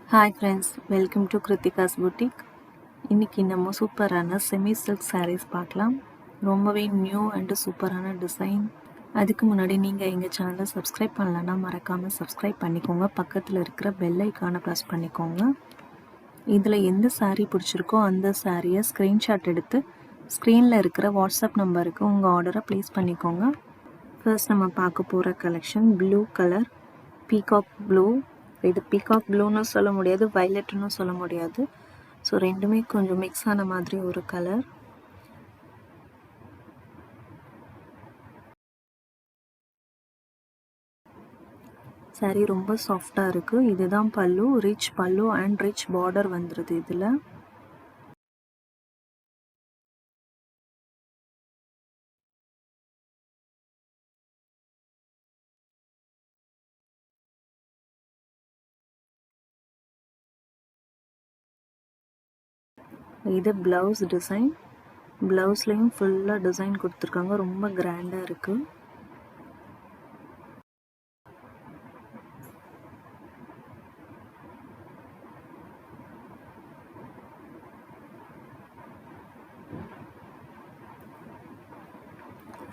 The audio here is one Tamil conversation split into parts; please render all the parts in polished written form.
Hi friends, welcome to Kritika's Boutique. இன்னைக்கு நம்ம சூப்பரான செமி சில்க் sarees பார்க்கலாம். ரொம்பவே நியூ அண்ட் சூப்பரான டிசைன். அதுக்கு முன்னாடி நீங்கள் எங்கள் சேனலை சப்ஸ்கிரைப் பண்ணலன்னா மறக்காமல் சப்ஸ்கிரைப் பண்ணிக்கோங்க. பக்கத்தில் இருக்கிற பெல் ஐக்கானை ப்ரெஸ் பண்ணிக்கோங்க. இதில் எந்த saree பிடிச்சிருக்கோ அந்த சாரியை ஸ்க்ரீன்ஷாட் எடுத்து ஸ்க்ரீனில் இருக்கிற வாட்ஸ்அப் நம்பருக்கு உங்கள் ஆர்டரை ப்ளேஸ் பண்ணிக்கோங்க. ஃபர்ஸ்ட் நம்ம பார்க்க போகிற collection blue colour peacock blue. இது பீகாக் ப்ளூன்னு சொல்ல முடியாது, வயலட்னு சொல்ல முடியாது. ஸோ ரெண்டுமே கொஞ்சம் மிக்ஸ் ஆன மாதிரி ஒரு கலர். சாரி ரொம்ப சாஃப்டாக இருக்குது. இதுதான் பல்லு, ரிச் பல்லு அண்ட் ரிச் பார்டர் வந்துடுது. இதில் இது ப்ளவுஸ் டிசைன். ப்ளவுஸ்லேயும் ஃபுல்லாக டிசைன் கொடுத்துருக்காங்க, ரொம்ப கிராண்டாக இருக்குது.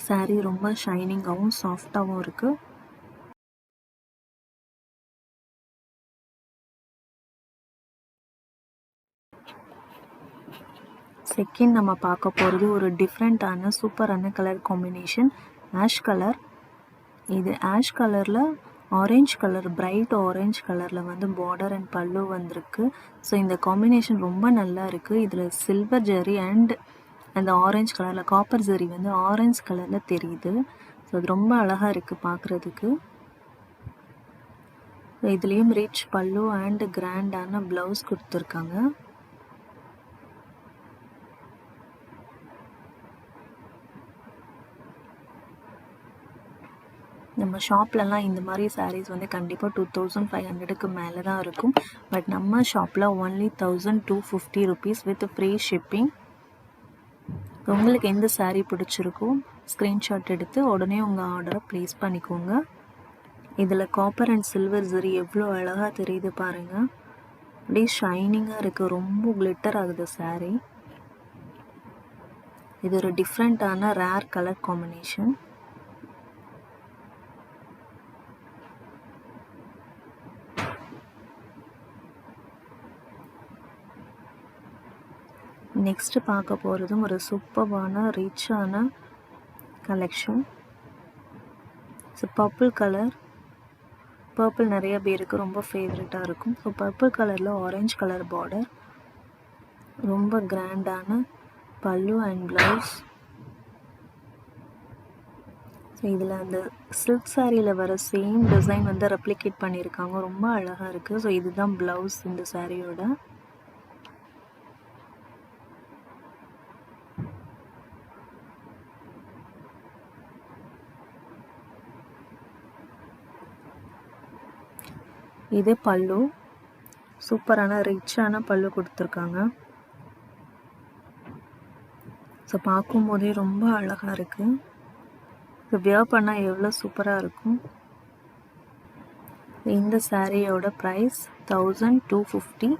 சாரி ரொம்ப ஷைனிங்காகவும் சாஃப்டாகவும் இருக்குது. செகண்ட் நம்ம பார்க்க போகிறது ஒரு டிஃப்ரெண்ட்டான சூப்பரான கலர் காம்பினேஷன், ஆஷ் கலர். இது ஆஷ் கலரில் ஆரஞ்ச் கலர், பிரைட் ஆரஞ்ச் கலரில் வந்து பார்டர் அண்ட் பல்லு வந்திருக்கு. ஸோ இந்த காம்பினேஷன் ரொம்ப நல்லா இருக்குது. இதில் சில்வர் ஜெரி அண்ட் அந்த ஆரஞ்ச் கலரில் காப்பர் ஜெரி வந்து ஆரஞ்ச் கலரில் தெரியுது. ஸோ அது ரொம்ப அழகாக இருக்குது பார்க்குறதுக்கு. இதுலேயும் ரிச் பல்லு அண்ட் கிராண்டான ப்ளவுஸ் கொடுத்துருக்காங்க. நம்ம ஷாப்லலாம் இந்த மாதிரி சாரீஸ் வந்து கண்டிப்பாக 2500க்கு மேலே தான் இருக்கும். பட் நம்ம ஷாப்பில் only 1250 rupees with free shipping. உங்களுக்கு எந்த சாரீ பிடிச்சிருக்கோ ஸ்க்ரீன்ஷாட் எடுத்து உடனே உங்கள் ஆர்டரை ப்ளேஸ் பண்ணிக்கோங்க. இதில் காப்பர் அண்ட் சில்வர் ஜரி எவ்வளோ அழகாக தெரியுது பாருங்கள். அப்படியே ஷைனிங்காக இருக்குது, ரொம்ப கிளிட்டர் ஆகுது சாரீ. இது ஒரு டிஃப்ரெண்ட்டான ரேர் கலர் காம்பினேஷன். நெக்ஸ்ட் பார்க்க போகிறதும் ஒரு சூப்பரான ரிச்சான collection. So purple colour. Purple நிறைய பேருக்கு ரொம்ப ஃபேவரட்டாக இருக்கும். ஸோ பர்பிள் கலரில் ஆரஞ்ச் கலர் பார்டர், ரொம்ப கிராண்டான பல்லு அண்ட் ப்ளவுஸ். ஸோ இதில் அந்த சில்க் சாரியில் வர சேம் டிசைன் வந்து ரெப்ளிகேட் பண்ணியிருக்காங்க, ரொம்ப அழகாக இருக்குது. ஸோ இதுதான் ப்ளவுஸ் இந்த சாரியோட. இது பல்லு, சூப்பரான ரிச்சான பல்லு கொடுத்துருக்காங்க. ஸோ பார்க்கும்போதே ரொம்ப அழகாக இருக்குது. ஸோ வியர் பண்ணால் எவ்வளோ சூப்பராக இருக்கும். இந்த சாரியோட ப்ரைஸ் 1250.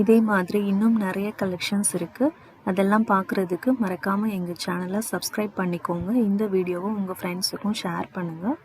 இதே மாதிரி இன்னும் நிறைய கலெக்ஷன்ஸ் இருக்குது. அதெல்லாம் பார்க்குறதுக்கு மறக்காமல் எங்கள் சேனலை சப்ஸ்கிரைப் பண்ணிக்கோங்க. இந்த வீடியோவை உங்கள் ஃப்ரெண்ட்ஸுக்கும் ஷேர் பண்ணுங்கள்.